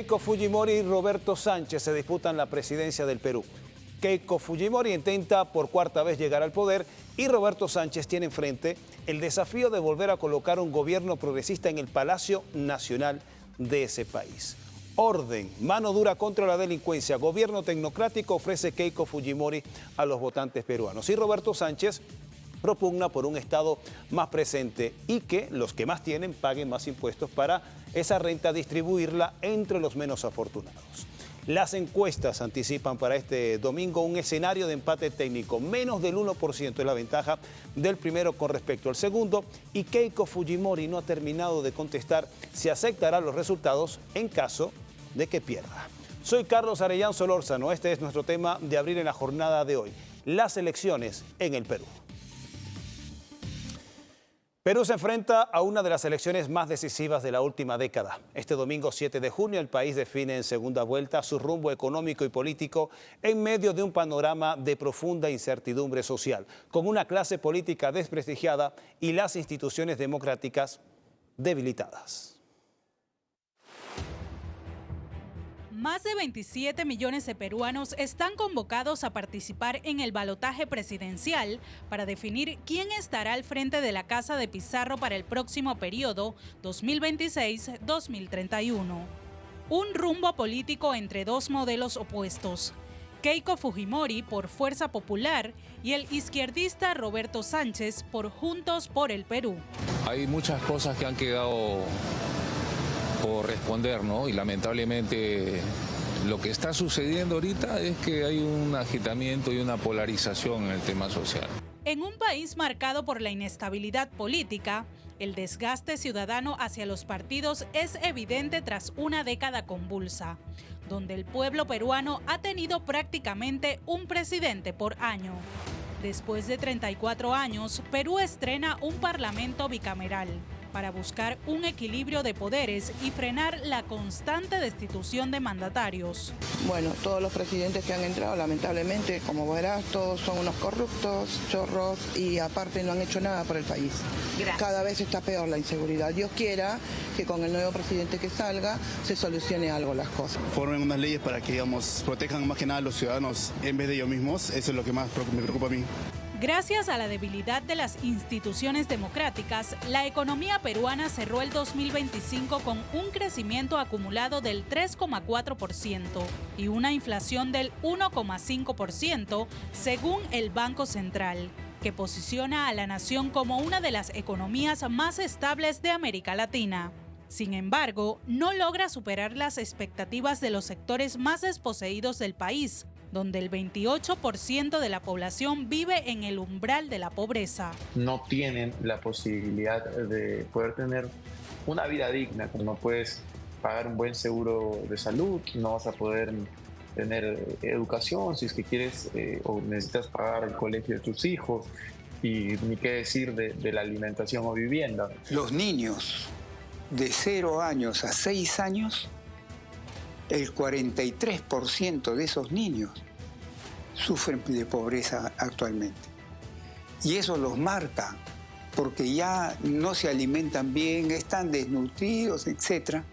Keiko Fujimori y Roberto Sánchez se disputan la presidencia del Perú. Keiko Fujimori intenta por cuarta vez llegar al poder y Roberto Sánchez tiene enfrente el desafío de volver a colocar un gobierno progresista en el Palacio Nacional de ese país. Orden, mano dura contra la delincuencia, gobierno tecnocrático ofrece Keiko Fujimori a los votantes peruanos. Y Roberto Sánchez propugna por un Estado más presente y que los que más tienen paguen más impuestos para esa renta distribuirla entre los menos afortunados. Las encuestas anticipan para este domingo un escenario de empate técnico. Menos del 1% es la ventaja del primero con respecto al segundo y Keiko Fujimori no ha terminado de contestar si aceptará los resultados en caso de que pierda. Soy Carlos Arellán Solórzano. Este es nuestro tema de abrir en la jornada de hoy. Las elecciones en el Perú. Perú se enfrenta a una de las elecciones más decisivas de la última década. Este domingo 7 de junio el país define en segunda vuelta su rumbo económico y político en medio de un panorama de profunda incertidumbre social, con una clase política desprestigiada y las instituciones democráticas debilitadas. Más de 27 millones de peruanos están convocados a participar en el balotaje presidencial para definir quién estará al frente de la Casa de Pizarro para el próximo periodo 2026-2031. Un rumbo político entre dos modelos opuestos. Keiko Fujimori por Fuerza Popular y el izquierdista Roberto Sánchez por Juntos por el Perú. Hay muchas cosas que han quedado por responder, ¿no? Y lamentablemente lo que está sucediendo ahorita es que hay un agitamiento y una polarización en el tema social. En un país marcado por la inestabilidad política, el desgaste ciudadano hacia los partidos es evidente tras una década convulsa, donde el pueblo peruano ha tenido prácticamente un presidente por año. Después de 34 años, Perú estrena un parlamento bicameral para buscar un equilibrio de poderes y frenar la constante destitución de mandatarios. Bueno, todos los presidentes que han entrado, lamentablemente, como verás, todos son unos corruptos, chorros y aparte no han hecho nada por el país. Gracias. Cada vez está peor la inseguridad. Dios quiera que con el nuevo presidente que salga se solucione algo las cosas. Formen unas leyes para que, digamos, protejan más que nada a los ciudadanos en vez de ellos mismos. Eso es lo que más me preocupa a mí. Gracias a la debilidad de las instituciones democráticas, la economía peruana cerró el 2025 con un crecimiento acumulado del 3,4% y una inflación del 1,5% según el Banco Central, que posiciona a la nación como una de las economías más estables de América Latina. Sin embargo, no logra superar las expectativas de los sectores más desposeídos del país, donde el 28% de la población vive en el umbral de la pobreza. No tienen la posibilidad de poder tener una vida digna, no puedes pagar un buen seguro de salud, no vas a poder tener educación si es que quieres o necesitas pagar el colegio de tus hijos, y ni qué decir de la alimentación o vivienda. Los niños de 0 años a 6 años, el 43% de esos niños sufren de pobreza actualmente. Y eso los marca, porque ya no se alimentan bien, están desnutridos, etc.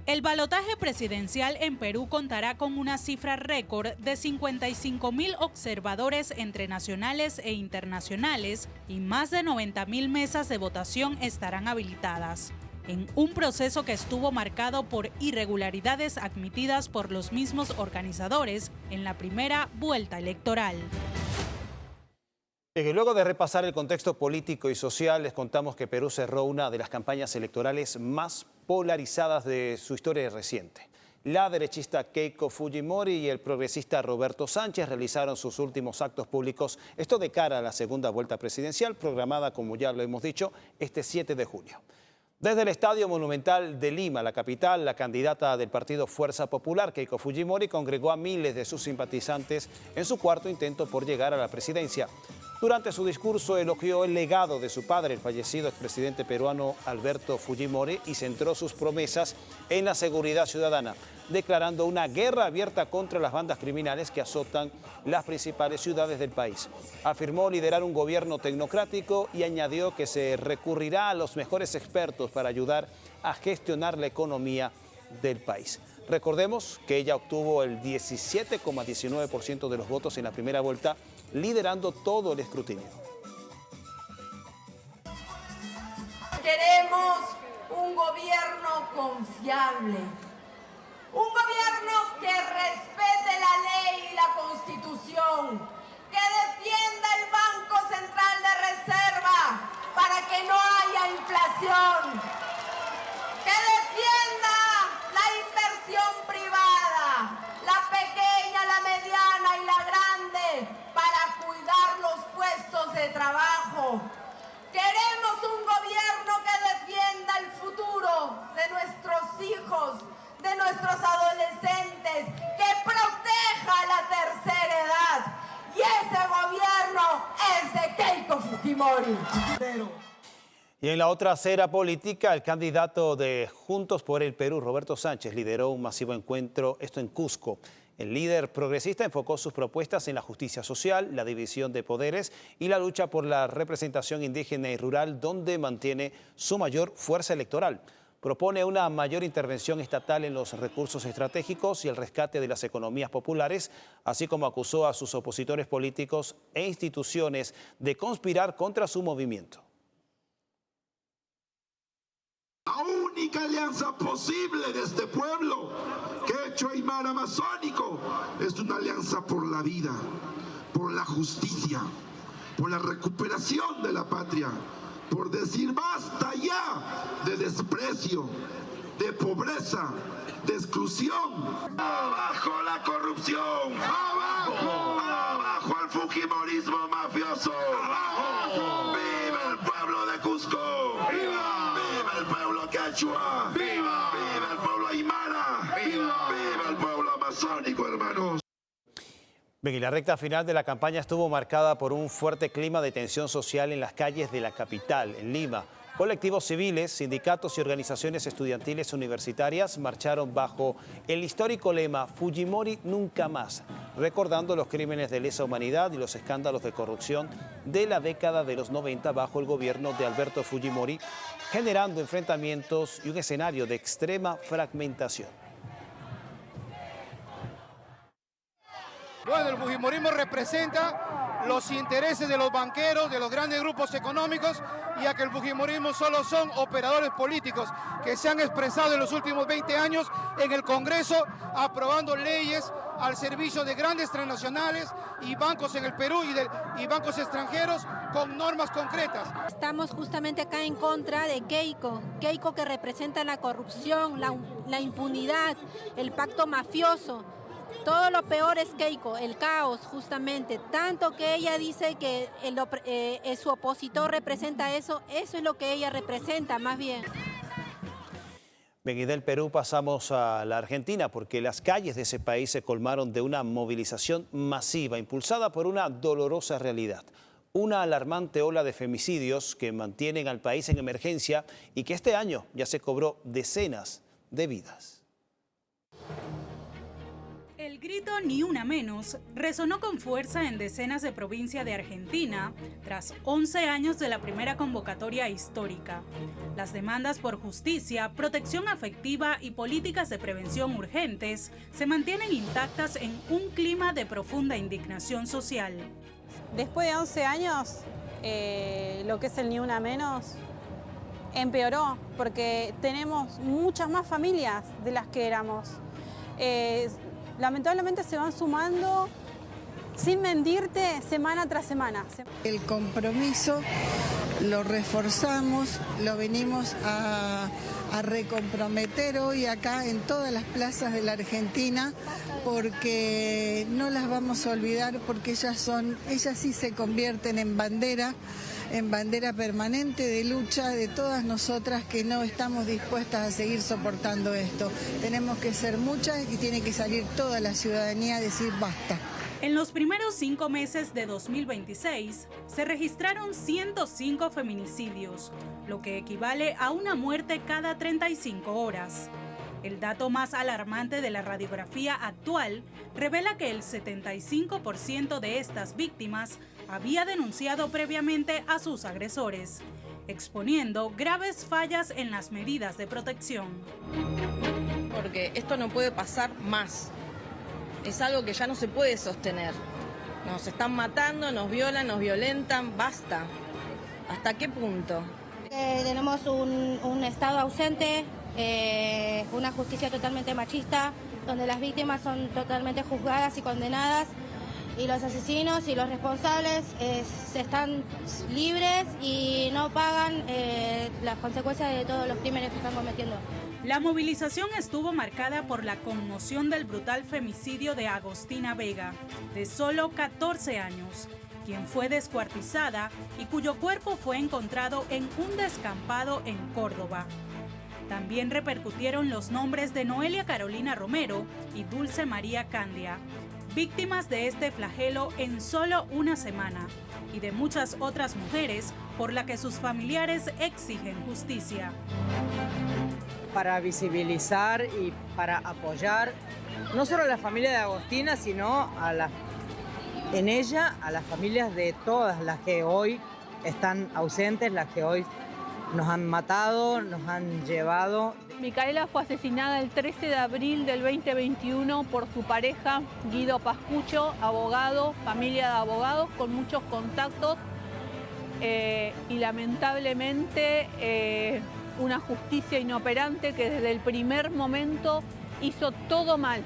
El balotaje presidencial en Perú contará con una cifra récord de 55.000 observadores entre nacionales e internacionales y más de 90.000 mesas de votación estarán habilitadas, en un proceso que estuvo marcado por irregularidades admitidas por los mismos organizadores en la primera vuelta electoral. Y luego de repasar el contexto político y social, les contamos que Perú cerró una de las campañas electorales más polarizadas de su historia reciente. La derechista Keiko Fujimori y el progresista Roberto Sánchez realizaron sus últimos actos públicos, esto de cara a la segunda vuelta presidencial, programada, como ya lo hemos dicho, este 7 de junio. Desde el Estadio Monumental de Lima, la capital, la candidata del partido Fuerza Popular, Keiko Fujimori, congregó a miles de sus simpatizantes en su cuarto intento por llegar a la presidencia. Durante su discurso elogió el legado de su padre, el fallecido expresidente peruano Alberto Fujimori, y centró sus promesas en la seguridad ciudadana, declarando una guerra abierta contra las bandas criminales que azotan las principales ciudades del país. Afirmó liderar un gobierno tecnocrático y añadió que se recurrirá a los mejores expertos para ayudar a gestionar la economía del país. Recordemos que ella obtuvo el 17,19% de los votos en la primera vuelta, liderando todo el escrutinio. Queremos un gobierno confiable, un gobierno que respete la ley y la Constitución, que defienda el Banco Central de Reserva para que no haya inflación, que defienda la inversión privada, la pequeña, la mediana y la grande, para cuidar los puestos de trabajo. Queremos un gobierno que defienda el futuro de nuestros hijos, de nuestros adolescentes, que proteja la tercera edad. Y ese gobierno es de Keiko Fujimori. Y en la otra acera política, el candidato de Juntos por el Perú, Roberto Sánchez, lideró un masivo encuentro, esto en Cusco. El líder progresista enfocó sus propuestas en la justicia social, la división de poderes y la lucha por la representación indígena y rural, donde mantiene su mayor fuerza electoral. Propone una mayor intervención estatal en los recursos estratégicos y el rescate de las economías populares, así como acusó a sus opositores políticos e instituciones de conspirar contra su movimiento. La única alianza posible de este pueblo, quechua aymara amazónico, es una alianza por la vida, por la justicia, por la recuperación de la patria, por decir basta ya de desprecio, de pobreza, de exclusión. Abajo la corrupción, abajo el fujimorismo mafioso, viva el pueblo de Cusco, viva el pueblo quechua, viva el pueblo aymara, viva el pueblo amazónico, hermanos. Bien, y la recta final de la campaña estuvo marcada por un fuerte clima de tensión social en las calles de la capital, en Lima. Colectivos civiles, sindicatos y organizaciones estudiantiles universitarias marcharon bajo el histórico lema Fujimori nunca más, recordando los crímenes de lesa humanidad y los escándalos de corrupción de la década de los 90 bajo el gobierno de Alberto Fujimori, generando enfrentamientos y un escenario de extrema fragmentación. Bueno, el fujimorismo representa los intereses de los banqueros, de los grandes grupos económicos, ya que el fujimorismo solo son operadores políticos que se han expresado en los últimos 20 años en el Congreso, aprobando leyes al servicio de grandes transnacionales y bancos en el Perú y bancos extranjeros con normas concretas. Estamos justamente acá en contra de Keiko que representa la corrupción, la impunidad, el pacto mafioso. Todo lo peor es Keiko, el caos justamente, tanto que ella dice que su opositor representa eso es lo que ella representa más bien. Bien, y del Perú pasamos a la Argentina porque las calles de ese país se colmaron de una movilización masiva impulsada por una dolorosa realidad. Una alarmante ola de femicidios que mantienen al país en emergencia y que este año ya se cobró decenas de vidas. El grito "ni una menos" resonó con fuerza en decenas de provincias de Argentina tras 11 años de la primera convocatoria histórica. Las demandas por justicia, protección afectiva y políticas de prevención urgentes se mantienen intactas en un clima de profunda indignación social. Después de 11 años, lo que es el "ni una menos" empeoró porque tenemos muchas más familias de las que éramos. Lamentablemente se van sumando, sin mentirte, semana tras semana. El compromiso lo reforzamos, lo venimos a recomprometer hoy acá en todas las plazas de la Argentina, porque no las vamos a olvidar, porque ellas sí se convierten en bandera permanente de lucha de todas nosotras que no estamos dispuestas a seguir soportando esto. Tenemos que ser muchas y tiene que salir toda la ciudadanía a decir basta. En los primeros 5 meses de 2026 se registraron 105 feminicidios, lo que equivale a una muerte cada 35 horas. El dato más alarmante de la radiografía actual revela que el 75% de estas víctimas había denunciado previamente a sus agresores, exponiendo graves fallas en las medidas de protección. porque esto no puede pasar más. Es algo que ya no se puede sostener. Nos están matando, nos violan, nos violentan, basta. ¿Hasta qué punto? Tenemos un Estado ausente, una justicia totalmente machista, donde las víctimas son totalmente juzgadas y condenadas, y los asesinos y los responsables están libres y no pagan las consecuencias de todos los crímenes que están cometiendo. La movilización estuvo marcada por la conmoción del brutal femicidio de Agostina Vega, de solo 14 años, quien fue descuartizada y cuyo cuerpo fue encontrado en un descampado en Córdoba. También repercutieron los nombres de Noelia Carolina Romero y Dulce María Candia, víctimas de este flagelo en solo una semana, y de muchas otras mujeres por las que sus familiares exigen justicia. Para visibilizar y para apoyar no solo a la familia de Agostina, sino en ella a las familias de todas las que hoy están ausentes, las que hoy nos han matado, nos han llevado. Micaela fue asesinada el 13 de abril del 2021 por su pareja, Guido Pascucho, abogado, familia de abogados con muchos contactos y lamentablemente una justicia inoperante que desde el primer momento hizo todo mal.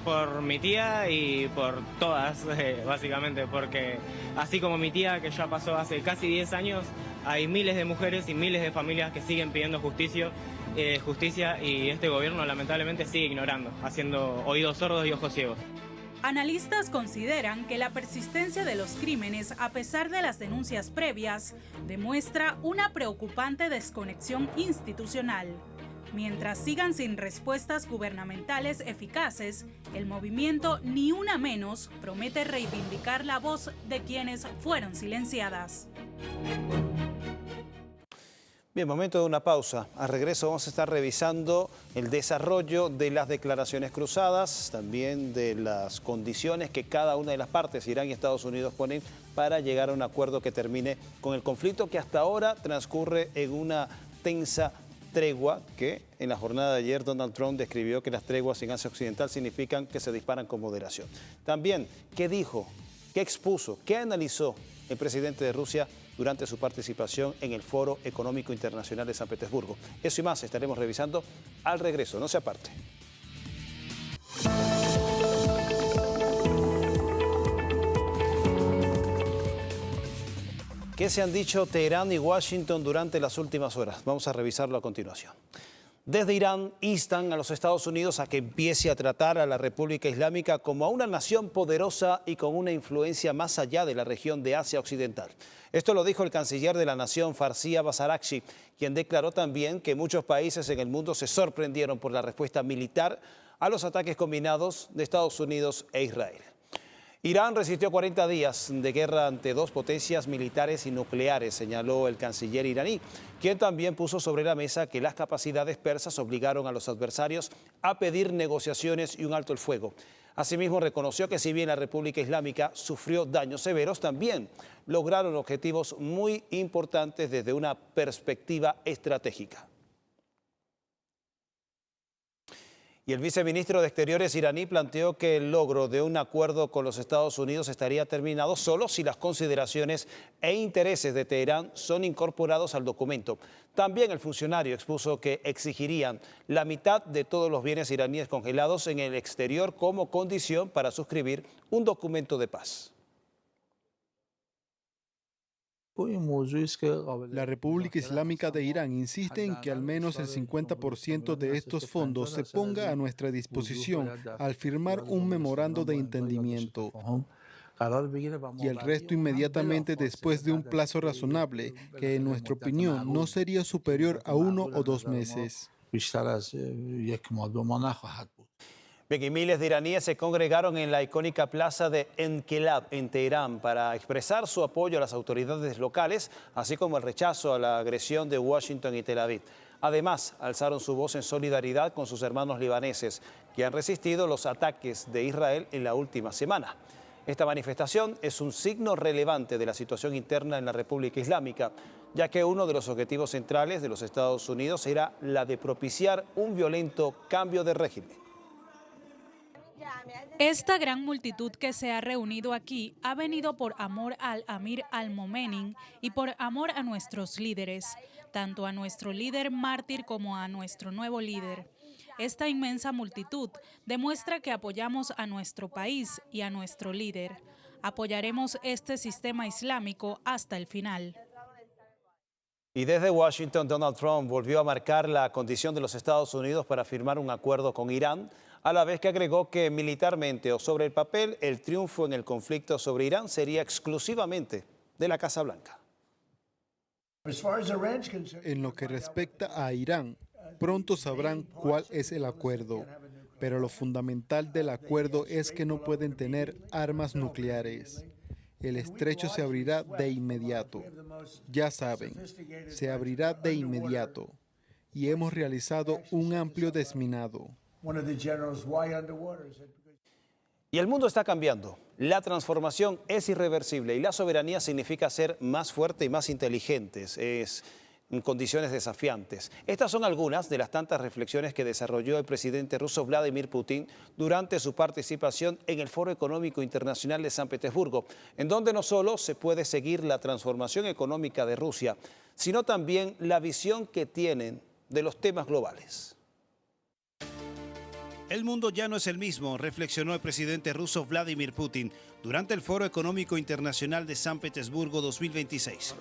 Por mi tía y por todas, básicamente, porque así como mi tía, que ya pasó hace casi 10 años, hay miles de mujeres y miles de familias que siguen pidiendo justicia y este gobierno lamentablemente sigue ignorando, haciendo oídos sordos y ojos ciegos. Analistas consideran que la persistencia de los crímenes, a pesar de las denuncias previas, demuestra una preocupante desconexión institucional. Mientras sigan sin respuestas gubernamentales eficaces, el movimiento Ni Una Menos promete reivindicar la voz de quienes fueron silenciadas. Bien, momento de una pausa. Al regreso vamos a estar revisando el desarrollo de las declaraciones cruzadas, también de las condiciones que cada una de las partes, Irán y Estados Unidos, ponen para llegar a un acuerdo que termine con el conflicto que hasta ahora transcurre en una tensa tregua que en la jornada de ayer Donald Trump describió que las treguas en Asia Occidental significan que se disparan con moderación. También, ¿qué dijo? ¿Qué expuso? ¿Qué analizó el presidente de Rusia durante su participación en el Foro Económico Internacional de San Petersburgo? Eso y más estaremos revisando al regreso. No se aparte. ¿Qué se han dicho Teherán y Washington durante las últimas horas? Vamos a revisarlo a continuación. Desde Irán instan a los Estados Unidos a que empiece a tratar a la República Islámica como a una nación poderosa y con una influencia más allá de la región de Asia Occidental. Esto lo dijo el canciller de la nación, Farsi Abbas Araghchi, quien declaró también que muchos países en el mundo se sorprendieron por la respuesta militar a los ataques combinados de Estados Unidos e Israel. Irán resistió 40 días de guerra ante dos potencias militares y nucleares, señaló el canciller iraní, quien también puso sobre la mesa que las capacidades persas obligaron a los adversarios a pedir negociaciones y un alto el fuego. Asimismo, reconoció que si bien la República Islámica sufrió daños severos, también lograron objetivos muy importantes desde una perspectiva estratégica. Y el viceministro de Exteriores iraní planteó que el logro de un acuerdo con los Estados Unidos estaría terminado solo si las consideraciones e intereses de Teherán son incorporados al documento. También el funcionario expuso que exigirían la mitad de todos los bienes iraníes congelados en el exterior como condición para suscribir un documento de paz. La República Islámica de Irán insiste en que al menos el 50% de estos fondos se ponga a nuestra disposición al firmar un memorando de entendimiento y el resto inmediatamente después de un plazo razonable que en nuestra opinión no sería superior a 1 o 2 meses. Bien, y miles de iraníes se congregaron en la icónica plaza de Enkelab en Teherán para expresar su apoyo a las autoridades locales, así como el rechazo a la agresión de Washington y Tel Aviv. Además, alzaron su voz en solidaridad con sus hermanos libaneses, que han resistido los ataques de Israel en la última semana. Esta manifestación es un signo relevante de la situación interna en la República Islámica, ya que uno de los objetivos centrales de los Estados Unidos era la de propiciar un violento cambio de régimen. Esta gran multitud que se ha reunido aquí ha venido por amor al Amir al-Momenin y por amor a nuestros líderes, tanto a nuestro líder mártir como a nuestro nuevo líder. Esta inmensa multitud demuestra que apoyamos a nuestro país y a nuestro líder. Apoyaremos este sistema islámico hasta el final. Y desde Washington, Donald Trump volvió a marcar la condición de los Estados Unidos para firmar un acuerdo con Irán, a la vez que agregó que militarmente o sobre el papel el triunfo en el conflicto sobre Irán sería exclusivamente de la Casa Blanca. En lo que respecta a Irán, pronto sabrán cuál es el acuerdo, pero lo fundamental del acuerdo es que no pueden tener armas nucleares. El estrecho se abrirá de inmediato. Ya saben, se abrirá de inmediato. Y hemos realizado un amplio desminado. Y el mundo está cambiando. La transformación es irreversible y la soberanía significa ser más fuerte y más inteligentes. Es en condiciones desafiantes. Estas son algunas de las tantas reflexiones que desarrolló el presidente ruso Vladimir Putin durante su participación en el Foro Económico Internacional de San Petersburgo, en donde no solo se puede seguir la transformación económica de Rusia, sino también la visión que tienen de los temas globales. El mundo ya no es el mismo, reflexionó el presidente ruso Vladimir Putin durante el Foro Económico Internacional de San Petersburgo 2026.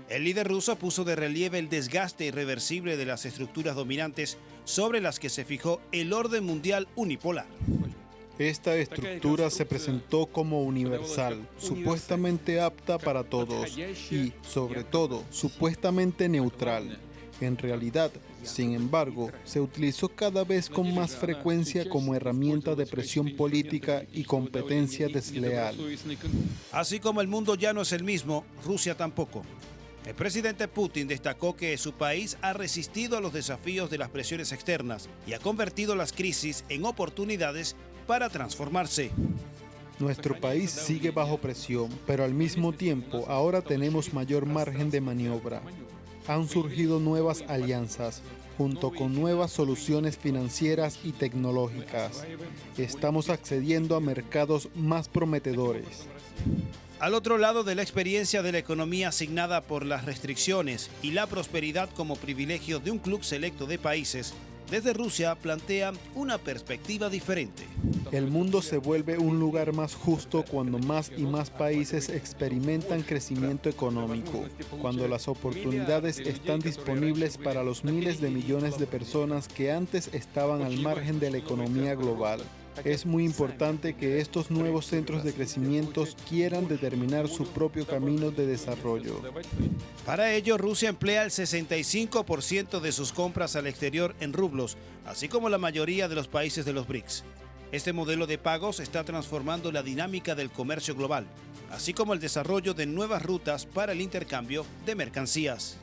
El líder ruso puso de relieve el desgaste irreversible de las estructuras dominantes sobre las que se fijó el orden mundial unipolar. Esta estructura se presentó como universal, supuestamente apta para todos y, sobre todo, supuestamente neutral. En realidad, sin embargo, se utilizó cada vez con más frecuencia como herramienta de presión política y competencia desleal. Así como el mundo ya no es el mismo, Rusia tampoco. El presidente Putin destacó que su país ha resistido a los desafíos de las presiones externas y ha convertido las crisis en oportunidades para transformarse. Nuestro país sigue bajo presión, pero al mismo tiempo ahora tenemos mayor margen de maniobra. Han surgido nuevas alianzas, junto con nuevas soluciones financieras y tecnológicas. Estamos accediendo a mercados más prometedores. Al otro lado de la experiencia de la economía asignada por las restricciones y la prosperidad como privilegio de un club selecto de países, desde Rusia plantean una perspectiva diferente. El mundo se vuelve un lugar más justo cuando más y más países experimentan crecimiento económico, cuando las oportunidades están disponibles para los miles de millones de personas que antes estaban al margen de la economía global. Es muy importante que estos nuevos centros de crecimiento quieran determinar su propio camino de desarrollo. Para ello, Rusia emplea el 65% de sus compras al exterior en rublos, así como la mayoría de los países de los BRICS. Este modelo de pagos está transformando la dinámica del comercio global, así como el desarrollo de nuevas rutas para el intercambio de mercancías.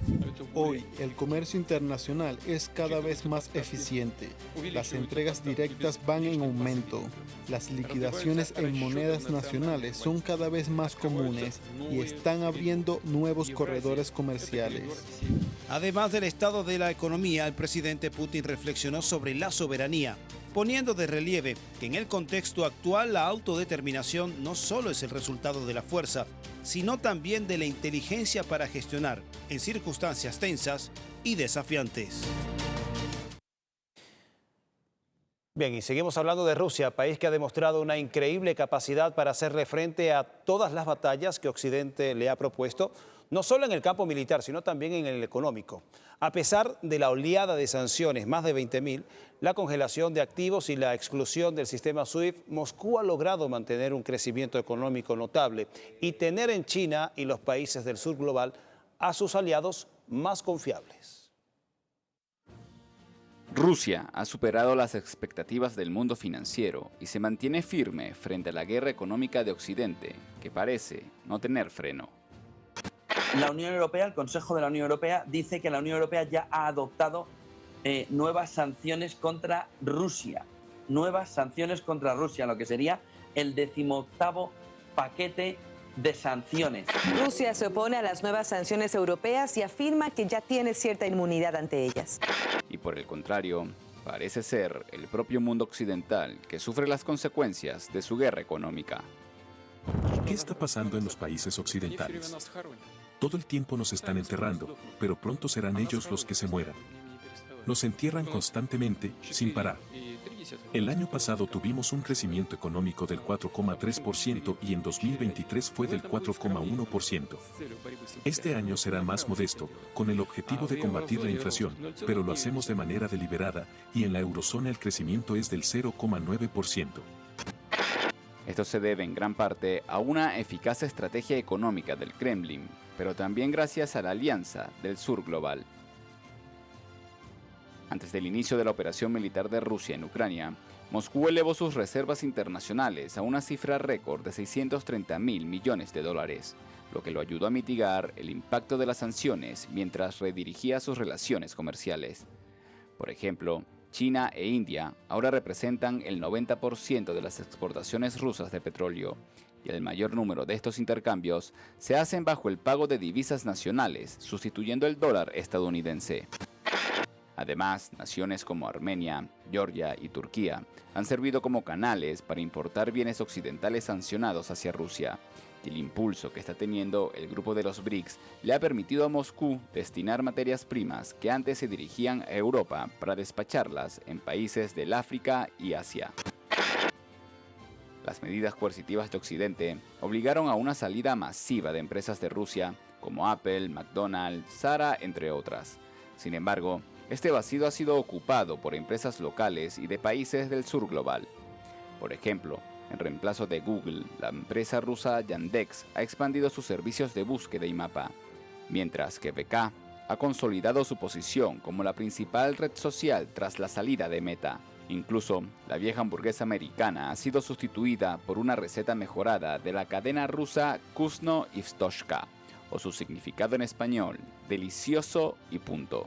Hoy, el comercio internacional es cada vez más eficiente. Las entregas directas van en aumento. Las liquidaciones en monedas nacionales son cada vez más comunes y están abriendo nuevos corredores comerciales. Además del estado de la economía, el presidente Putin reflexionó sobre la soberanía, poniendo de relieve que en el contexto actual la autodeterminación no solo es el resultado de la fuerza, sino también de la inteligencia para gestionar en circunstancias tensas y desafiantes. Bien, y seguimos hablando de Rusia, país que ha demostrado una increíble capacidad para hacerle frente a todas las batallas que Occidente le ha propuesto, no solo en el campo militar, sino también en el económico. A pesar de la oleada de sanciones, más de 20.000, la congelación de activos y la exclusión del sistema SWIFT, Moscú ha logrado mantener un crecimiento económico notable y tener en China y los países del sur global a sus aliados más confiables. Rusia ha superado las expectativas del mundo financiero y se mantiene firme frente a la guerra económica de Occidente, que parece no tener freno. La Unión Europea, el Consejo de la Unión Europea, dice que la Unión Europea ya ha adoptado nuevas sanciones contra Rusia. Nuevas sanciones contra Rusia, lo que sería el 18º paquete de sanciones. Rusia se opone a las nuevas sanciones europeas y afirma que ya tiene cierta inmunidad ante ellas. Y por el contrario, parece ser el propio mundo occidental que sufre las consecuencias de su guerra económica. ¿Qué está pasando en los países occidentales? Todo el tiempo nos están enterrando, pero pronto serán ellos los que se mueran. Nos entierran constantemente, sin parar. El año pasado tuvimos un crecimiento económico del 4,3% y en 2023 fue del 4,1%. Este año será más modesto, con el objetivo de combatir la inflación, pero lo hacemos de manera deliberada y en la eurozona el crecimiento es del 0,9%. Esto se debe en gran parte a una eficaz estrategia económica del Kremlin, pero también gracias a la Alianza del Sur Global. Antes del inicio de la operación militar de Rusia en Ucrania, Moscú elevó sus reservas internacionales a una cifra récord de $630.000 millones, lo que lo ayudó a mitigar el impacto de las sanciones mientras redirigía sus relaciones comerciales. Por ejemplo, China e India ahora representan el 90% de las exportaciones rusas de petróleo, y el mayor número de estos intercambios se hacen bajo el pago de divisas nacionales, sustituyendo el dólar estadounidense. Además, naciones como Armenia, Georgia y Turquía han servido como canales para importar bienes occidentales sancionados hacia Rusia, y el impulso que está teniendo el grupo de los BRICS le ha permitido a Moscú destinar materias primas que antes se dirigían a Europa para despacharlas en países del África y Asia. Las medidas coercitivas de Occidente obligaron a una salida masiva de empresas de Rusia como Apple, McDonald's, Zara, entre otras. Sin embargo, este vacío ha sido ocupado por empresas locales y de países del sur global. Por ejemplo, en reemplazo de Google, la empresa rusa Yandex ha expandido sus servicios de búsqueda y mapa, mientras que VK ha consolidado su posición como la principal red social tras la salida de Meta. Incluso, la vieja hamburguesa americana ha sido sustituida por una receta mejorada de la cadena rusa Kuzno y Vstoshka, o su significado en español, delicioso y punto.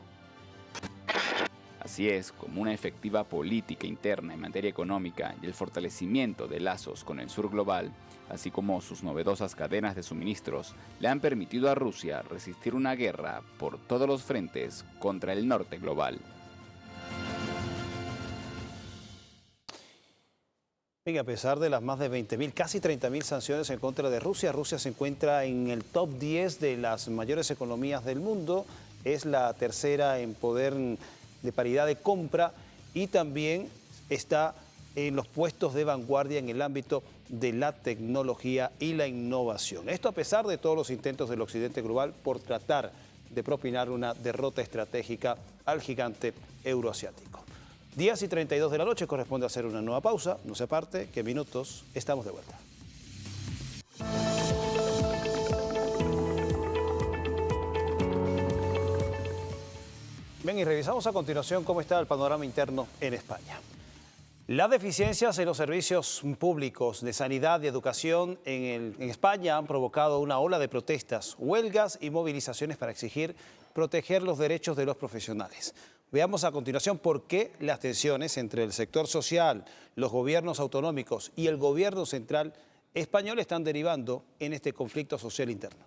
Así es como una efectiva política interna en materia económica y el fortalecimiento de lazos con el sur global, así como sus novedosas cadenas de suministros, le han permitido a Rusia resistir una guerra por todos los frentes contra el norte global. Bien, a pesar de las más de 20.000, casi 30.000 sanciones en contra de Rusia, Rusia se encuentra en el top 10 de las mayores economías del mundo. Es la tercera en poder de paridad de compra y también está en los puestos de vanguardia en el ámbito de la tecnología y la innovación. Esto a pesar de todos los intentos del occidente global por tratar de propinar una derrota estratégica al gigante euroasiático. 10:32 de la noche, corresponde hacer una nueva pausa. No se aparte, que en minutos estamos de vuelta. Bien, y revisamos a continuación cómo está el panorama interno en España. Las deficiencias en los servicios públicos de sanidad y educación en España han provocado una ola de protestas, huelgas y movilizaciones para exigir proteger los derechos de los profesionales. Veamos a continuación por qué las tensiones entre el sector social, los gobiernos autonómicos y el gobierno central español están derivando en este conflicto social interno.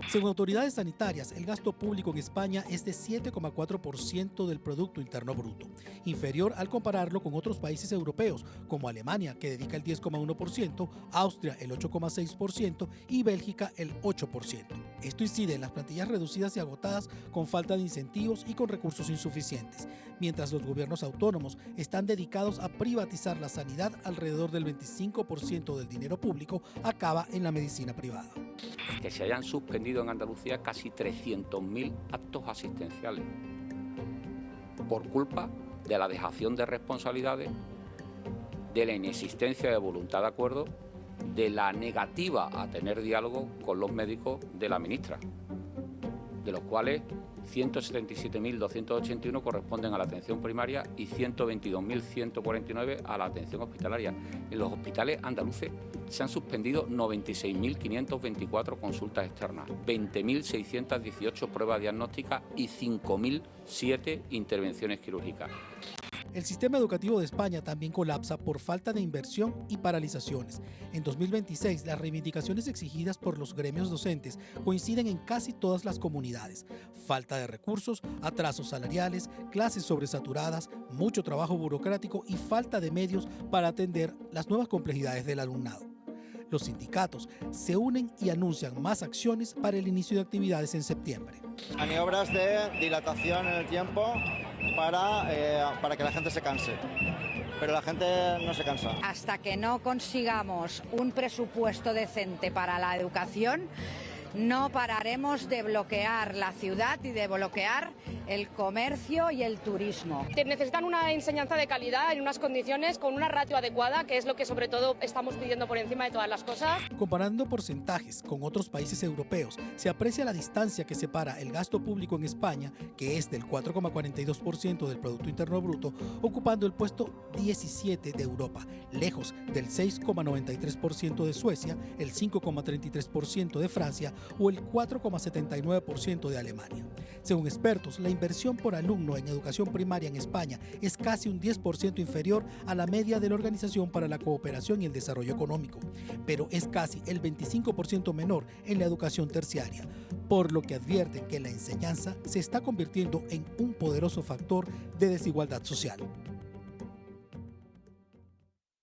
Según autoridades sanitarias, el gasto público en España es de 7,4% del Producto Interno Bruto, inferior al compararlo con otros países europeos, como Alemania, que dedica el 10,1%, Austria el 8,6% y Bélgica el 8%. Esto incide en las plantillas reducidas y agotadas con falta de incentivos y con recursos insuficientes, mientras los gobiernos autónomos están dedicados a privatizar la sanidad. Alrededor del 25% del dinero público acaba en la medicina privada. Que se hayan suspendido en Andalucía casi 300.000 actos asistenciales por culpa de la dejación de responsabilidades, de la inexistencia de voluntad de acuerdo, de la negativa a tener diálogo con los médicos de la ministra, de los cuales 177.281 corresponden a la atención primaria y 122.149 a la atención hospitalaria. En los hospitales andaluces se han suspendido 96.524 consultas externas, 20.618 pruebas diagnósticas y 5.007 intervenciones quirúrgicas. El sistema educativo de España también colapsa por falta de inversión y paralizaciones. En 2026, las reivindicaciones exigidas por los gremios docentes coinciden en casi todas las comunidades. Falta de recursos, atrasos salariales, clases sobresaturadas, mucho trabajo burocrático y falta de medios para atender las nuevas complejidades del alumnado. Los sindicatos se unen y anuncian más acciones para el inicio de actividades en septiembre. Maniobras de dilatación en el tiempo para que la gente se canse. Pero la gente no se cansa. Hasta que no consigamos un presupuesto decente para la educación, no pararemos de bloquear la ciudad y de bloquear el comercio y el turismo. Necesitan una enseñanza de calidad en unas condiciones con una ratio adecuada, que es lo que sobre todo estamos pidiendo por encima de todas las cosas. Comparando porcentajes con otros países europeos, se aprecia la distancia que separa el gasto público en España, que es del 4,42% del Producto Interno Bruto, ocupando el puesto 17 de Europa, lejos del 6,93% de Suecia, el 5,33% de Francia o el 4,79% de Alemania. Según expertos, la inversión por alumno en educación primaria en España es casi un 10% inferior a la media de la Organización para la Cooperación y el Desarrollo Económico, pero es casi el 25% menor en la educación terciaria, por lo que advierten que la enseñanza se está convirtiendo en un poderoso factor de desigualdad social.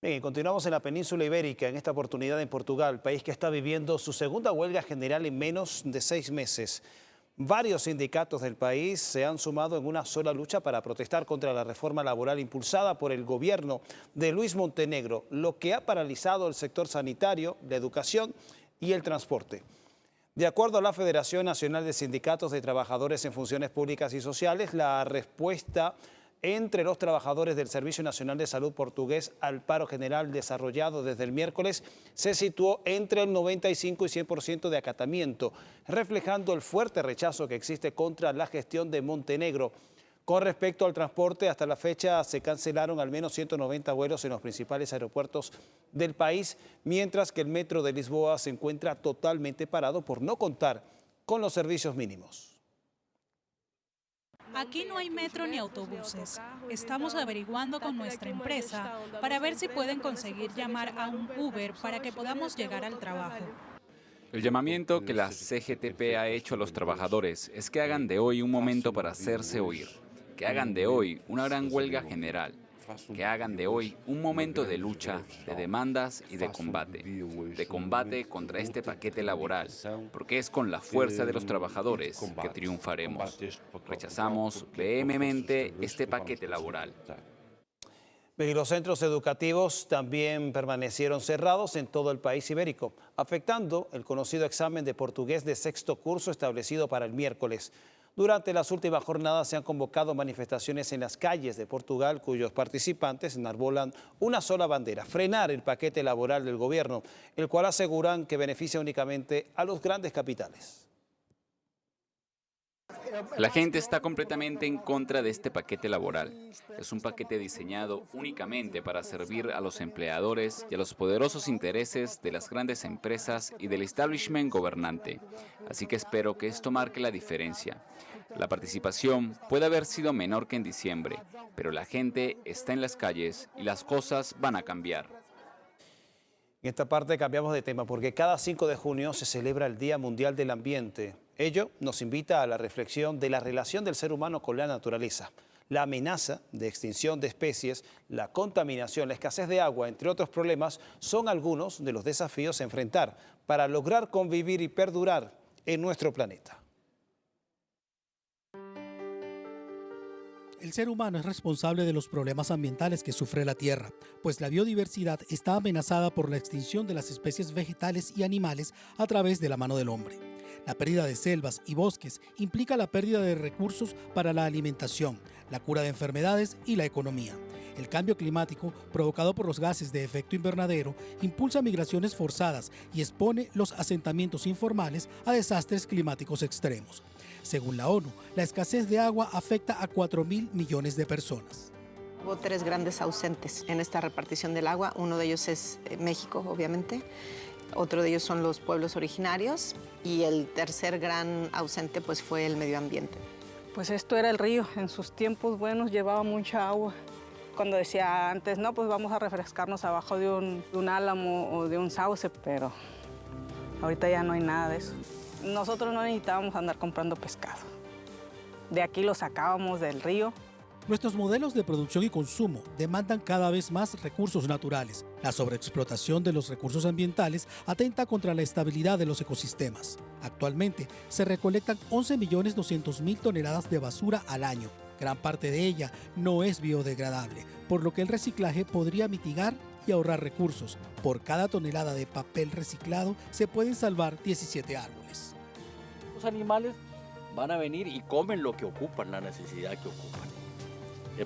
Bien, continuamos en la península ibérica, en esta oportunidad en Portugal, país que está viviendo su segunda huelga general en menos de 6 meses. Varios sindicatos del país se han sumado en una sola lucha para protestar contra la reforma laboral impulsada por el gobierno de Luis Montenegro, lo que ha paralizado el sector sanitario, la educación y el transporte. De acuerdo a la Federación Nacional de Sindicatos de Trabajadores en Funciones Públicas y Sociales, la respuesta entre los trabajadores del Servicio Nacional de Salud portugués al paro general desarrollado desde el miércoles se situó entre el 95 y 100% de acatamiento, reflejando el fuerte rechazo que existe contra la gestión de Montenegro. Con respecto al transporte, hasta la fecha se cancelaron al menos 190 vuelos en los principales aeropuertos del país, mientras que el metro de Lisboa se encuentra totalmente parado por no contar con los servicios mínimos. Aquí no hay metro ni autobuses. Estamos averiguando con nuestra empresa para ver si pueden conseguir llamar a un Uber para que podamos llegar al trabajo. El llamamiento que la CGTP ha hecho a los trabajadores es que hagan de hoy un momento para hacerse oír, que hagan de hoy una gran huelga general, que hagan de hoy un momento de lucha, de demandas y de combate contra este paquete laboral, porque es con la fuerza de los trabajadores que triunfaremos. Rechazamos vehementemente este paquete laboral. Y los centros educativos también permanecieron cerrados en todo el país ibérico, afectando el conocido examen de portugués de 6º curso establecido para el miércoles. Durante las últimas jornadas se han convocado manifestaciones en las calles de Portugal, cuyos participantes enarbolan una sola bandera: frenar el paquete laboral del gobierno, el cual aseguran que beneficia únicamente a los grandes capitales. La gente está completamente en contra de este paquete laboral. Es un paquete diseñado únicamente para servir a los empleadores y a los poderosos intereses de las grandes empresas y del establishment gobernante. Así que espero que esto marque la diferencia. La participación puede haber sido menor que en diciembre, pero la gente está en las calles y las cosas van a cambiar. En esta parte cambiamos de tema porque cada 5 de junio se celebra el Día Mundial del Ambiente. Ello nos invita a la reflexión de la relación del ser humano con la naturaleza. La amenaza de extinción de especies, la contaminación, la escasez de agua, entre otros problemas, son algunos de los desafíos a enfrentar para lograr convivir y perdurar en nuestro planeta. El ser humano es responsable de los problemas ambientales que sufre la Tierra, pues la biodiversidad está amenazada por la extinción de las especies vegetales y animales a través de la mano del hombre. La pérdida de selvas y bosques implica la pérdida de recursos para la alimentación, la cura de enfermedades y la economía. El cambio climático, provocado por los gases de efecto invernadero, impulsa migraciones forzadas y expone los asentamientos informales a desastres climáticos extremos. Según la ONU, la escasez de agua afecta a 4.000 millones de personas. Hubo 3 grandes ausentes en esta repartición del agua. Uno de ellos es México, obviamente. Otro de ellos son los pueblos originarios. Y el tercer gran ausente pues, fue el medio ambiente. Pues esto era el río. En sus tiempos buenos llevaba mucha agua. Cuando decía antes, no, pues vamos a refrescarnos abajo de un álamo o de un sauce, pero ahorita ya no hay nada de eso. Nosotros no necesitábamos andar comprando pescado. De aquí lo sacábamos del río. Nuestros modelos de producción y consumo demandan cada vez más recursos naturales. La sobreexplotación de los recursos ambientales atenta contra la estabilidad de los ecosistemas. Actualmente se recolectan 11.200.000 toneladas de basura al año. Gran parte de ella no es biodegradable, por lo que el reciclaje podría mitigar y ahorrar recursos. Por cada tonelada de papel reciclado se pueden salvar 17 árboles. Los animales van a venir y comen lo que ocupan, la necesidad que ocupan.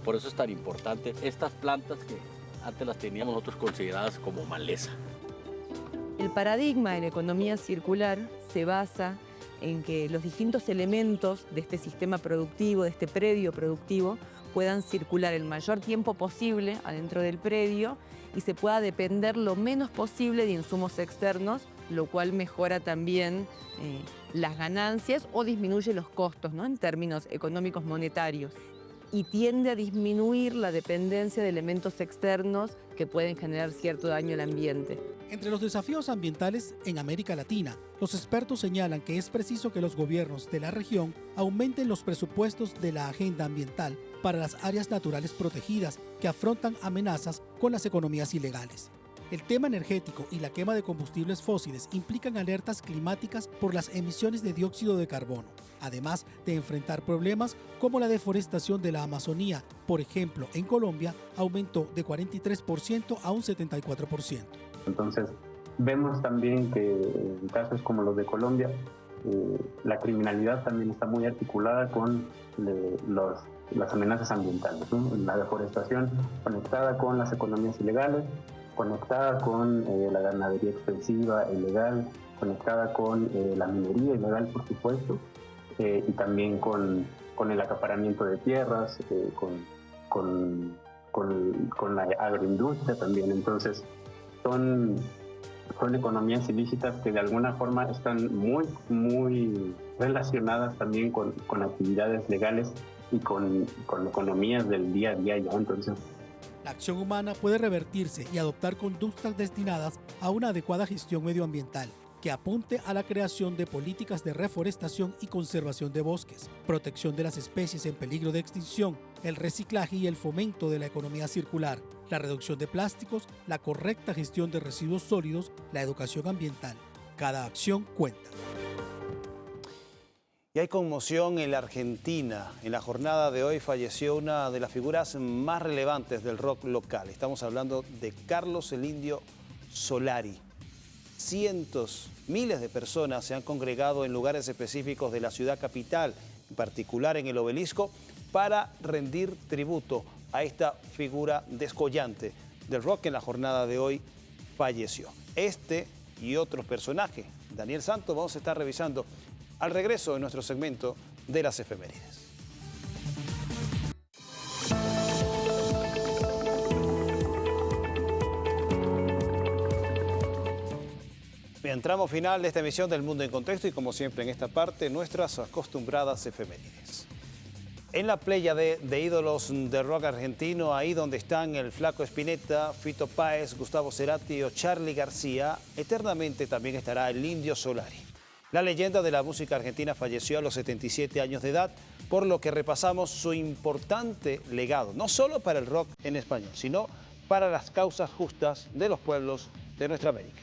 Por eso es tan importante estas plantas que antes las teníamos nosotros consideradas como maleza. El paradigma de la economía circular se basa en que los distintos elementos de este sistema productivo, de este predio productivo, puedan circular el mayor tiempo posible adentro del predio y se pueda depender lo menos posible de insumos externos, lo cual mejora también las ganancias o disminuye los costos, ¿no?, en términos económicos monetarios, y tiende a disminuir la dependencia de elementos externos que pueden generar cierto daño al ambiente. Entre los desafíos ambientales en América Latina, los expertos señalan que es preciso que los gobiernos de la región aumenten los presupuestos de la agenda ambiental para las áreas naturales protegidas que afrontan amenazas con las economías ilegales. El tema energético y la quema de combustibles fósiles implican alertas climáticas por las emisiones de dióxido de carbono, además de enfrentar problemas como la deforestación de la Amazonía. Por ejemplo, en Colombia aumentó de 43% a un 74%. Entonces, vemos también que en casos como los de Colombia, la criminalidad también está muy articulada con las amenazas ambientales, ¿no? La deforestación conectada con las economías ilegales, conectada con la ganadería extensiva e ilegal, conectada con la minería ilegal, por supuesto, y también con el acaparamiento de tierras, con la agroindustria también. Entonces, son economías ilícitas que de alguna forma están muy relacionadas también con actividades legales y con economías del día a día ya. Entonces, la acción humana puede revertirse y adoptar conductas destinadas a una adecuada gestión medioambiental que apunte a la creación de políticas de reforestación y conservación de bosques, protección de las especies en peligro de extinción, el reciclaje y el fomento de la economía circular, la reducción de plásticos, la correcta gestión de residuos sólidos, la educación ambiental. Cada acción cuenta. Y hay conmoción en la Argentina. En la jornada de hoy falleció una de las figuras más relevantes del rock local. Estamos hablando de Carlos el Indio Solari. Cientos, miles de personas se han congregado en lugares específicos de la ciudad capital, en particular en el Obelisco, para rendir tributo a esta figura descollante del rock que en la jornada de hoy falleció. Este y otros personajes, Daniel Santos, vamos a estar revisando al regreso de nuestro segmento de las efemérides. Bien, tramo final de esta emisión del Mundo en Contexto y como siempre en esta parte, nuestras acostumbradas efemérides. En la playa de ídolos de rock argentino, ahí donde están el Flaco Spinetta, Fito Páez, Gustavo Cerati o Charly García, eternamente también estará el Indio Solari. La leyenda de la música argentina falleció a los 77 años de edad, por lo que repasamos su importante legado, no solo para el rock en español, sino para las causas justas de los pueblos de nuestra América.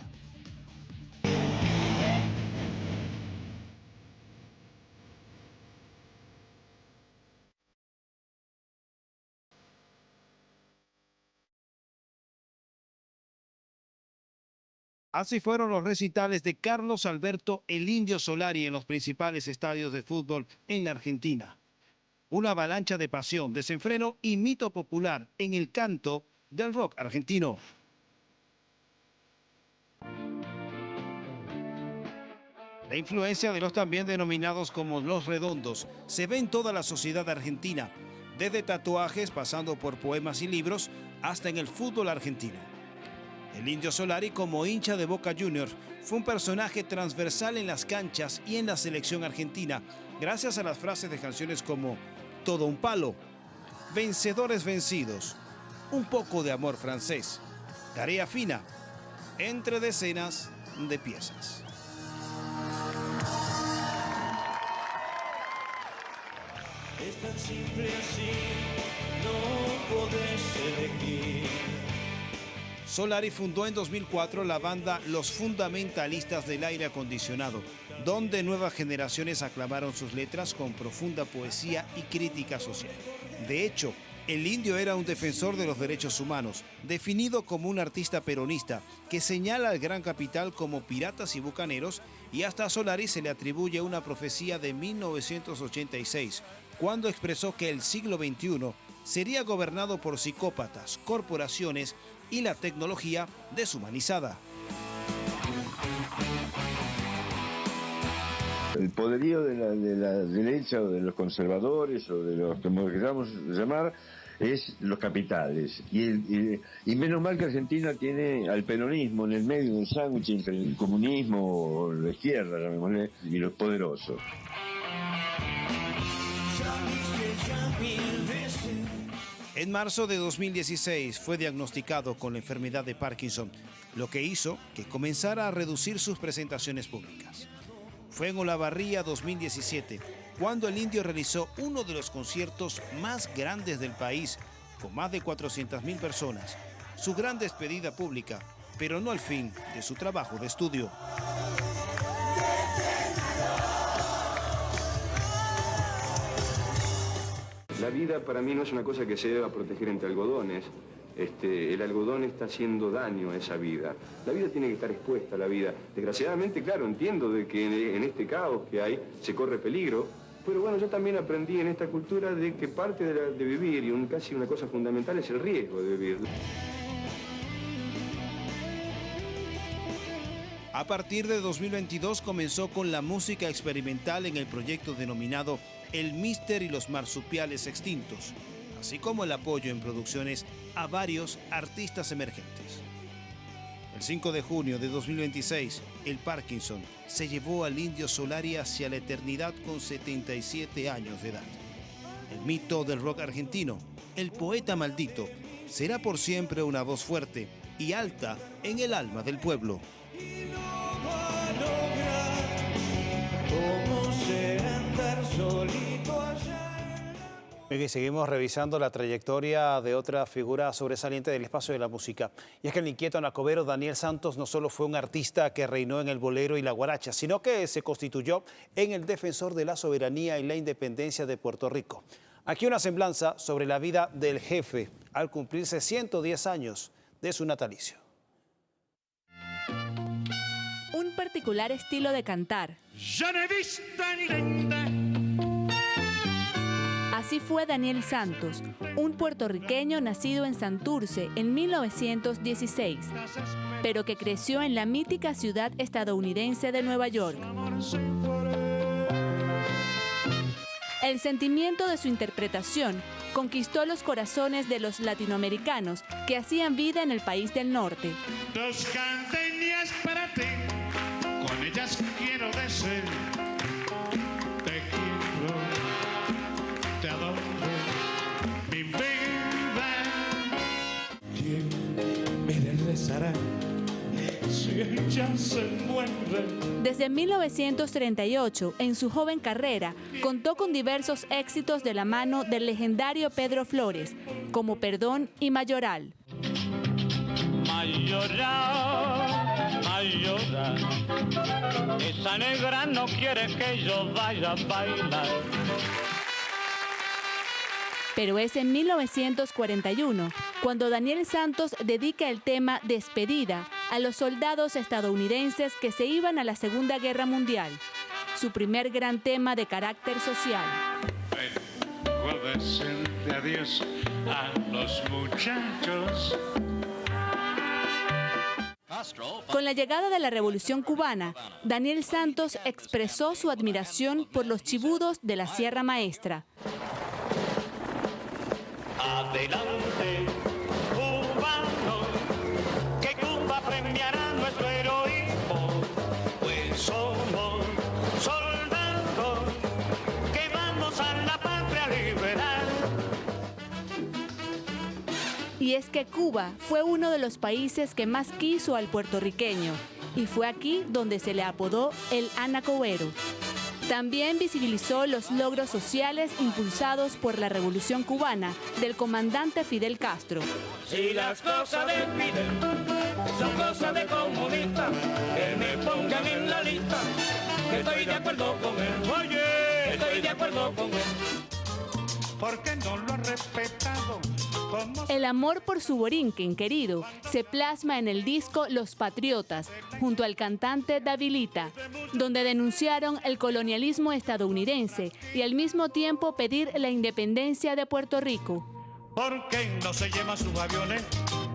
Así fueron los recitales de Carlos Alberto el Indio Solari en los principales estadios de fútbol en la Argentina. Una avalancha de pasión, desenfreno y mito popular en el canto del rock argentino. La influencia de los también denominados como los redondos se ve en toda la sociedad argentina, desde tatuajes pasando por poemas y libros hasta en el fútbol argentino. El Indio Solari, como hincha de Boca Juniors, fue un personaje transversal en las canchas y en la selección argentina, gracias a las frases de canciones como Todo un palo, Vencedores vencidos, un poco de amor francés. Tarea fina, entre decenas de piezas. Es tan simple así, no podés elegir. Solari fundó en 2004 la banda Los Fundamentalistas del Aire Acondicionado, donde nuevas generaciones aclamaron sus letras con profunda poesía y crítica social. De hecho, el Indio era un defensor de los derechos humanos, definido como un artista peronista que señala al gran capital como piratas y bucaneros, y hasta a Solari se le atribuye una profecía de 1986, cuando expresó que el siglo XXI sería gobernado por psicópatas, corporaciones y la tecnología deshumanizada. El poderío de la derecha o de los conservadores o de los que queramos llamar es los capitales. Y menos mal que Argentina tiene al peronismo en el medio del sándwich entre el comunismo o la izquierda, llamémosle, y los poderosos. En marzo de 2016 fue diagnosticado con la enfermedad de Parkinson, lo que hizo que comenzara a reducir sus presentaciones públicas. Fue en Olavarría 2017, cuando el Indio realizó uno de los conciertos más grandes del país, con más de 400.000 personas. Su gran despedida pública, pero no al fin de su trabajo de estudio. La vida para mí no es una cosa que se deba proteger entre algodones. El algodón está haciendo daño a esa vida. La vida tiene que estar expuesta a la vida. Desgraciadamente, claro, entiendo de que en este caos que hay se corre peligro, pero bueno, yo también aprendí en esta cultura de que parte de vivir, y casi una cosa fundamental, es el riesgo de vivir. A partir de 2022 comenzó con la música experimental en el proyecto denominado El Míster y los Marsupiales Extintos, así como el apoyo en producciones a varios artistas emergentes. El 5 de junio de 2026, el Parkinson se llevó al Indio Solari hacia la eternidad con 77 años de edad. El mito del rock argentino, el poeta maldito, será por siempre una voz fuerte y alta en el alma del pueblo. Y seguimos revisando la trayectoria de otra figura sobresaliente del espacio de la música. Y es que el inquieto anacobero Daniel Santos no solo fue un artista que reinó en el bolero y la guaracha, sino que se constituyó en el defensor de la soberanía y la independencia de Puerto Rico. Aquí una semblanza sobre la vida del jefe al cumplirse 110 años de su natalicio. Un particular estilo de cantar. Así fue Daniel Santos, un puertorriqueño nacido en Santurce en 1916, pero que creció en la mítica ciudad estadounidense de Nueva York. El sentimiento de su interpretación conquistó los corazones de los latinoamericanos que hacían vida en el país del norte. Dos cantenías para ti, con ellas quiero decir, te quiero, te adoro, mi vida. ¿Quién me regresará si ella se muere? Desde 1938, en su joven carrera, contó con diversos éxitos de la mano del legendario Pedro Flores, como Perdón y Mayoral. Mayoral, Mayoral, esa negra no quiere que yo vaya a bailar. Pero es en 1941 cuando Daniel Santos dedica el tema Despedida a los soldados estadounidenses que se iban a la Segunda Guerra Mundial, su primer gran tema de carácter social. Vengo a decirle adiós a los muchachos. Con la llegada de la Revolución Cubana, Daniel Santos expresó su admiración por los chibudos de la Sierra Maestra. Adelante, cubano, que Cuba premiará nuestro heroísmo, pues somos soldados que vamos a la patria liberar. Y es que Cuba fue uno de los países que más quiso al puertorriqueño y fue aquí donde se le apodó el Anacoero. También visibilizó los logros sociales impulsados por la Revolución Cubana del comandante Fidel Castro. Si las cosas de Fidel son cosas de comunista, que me pongan en la lista, que estoy de acuerdo con él. Oye, estoy de acuerdo con él. ¿Por qué no lo ha respetado? El amor por su borinquen querido se plasma en el disco Los Patriotas, junto al cantante Davilita, donde denunciaron el colonialismo estadounidense y al mismo tiempo pedir la independencia de Puerto Rico. ¿Por qué no se llevan sus aviones?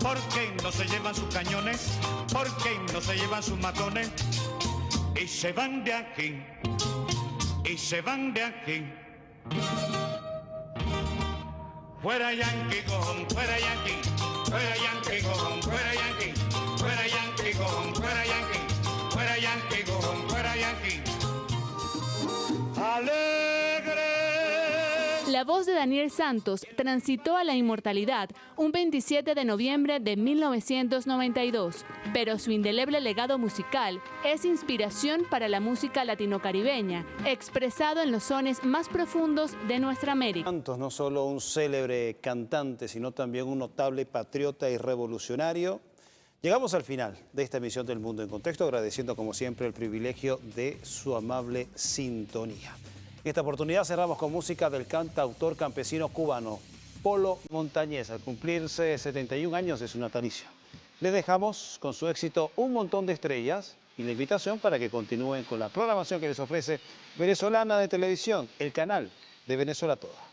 ¿Por qué no se llevan sus cañones? ¿Por qué no se llevan sus matones? Y se van de aquí, y se van de aquí. Fuera Yankee, cojón, fuera Yankee, fuera Yankee, cojón, fuera Yankee, fuera Yankee, cojón, fuera Yankee, fuera Yankee, cojón, fuera Yankee. Alegre. La voz de Daniel Santos transitó a la inmortalidad un 27 de noviembre de 1992, pero su indeleble legado musical es inspiración para la música latino-caribeña, expresado en los sones más profundos de nuestra América. Santos, no solo un célebre cantante, sino también un notable patriota y revolucionario. Llegamos al final de esta emisión del Mundo en Contexto, agradeciendo como siempre el privilegio de su amable sintonía. En esta oportunidad cerramos con música del cantautor campesino cubano Polo Montañez, al cumplirse 71 años de su natalicio. Les dejamos con su éxito Un Montón de Estrellas y la invitación para que continúen con la programación que les ofrece Venezolana de Televisión, el canal de Venezuela Toda.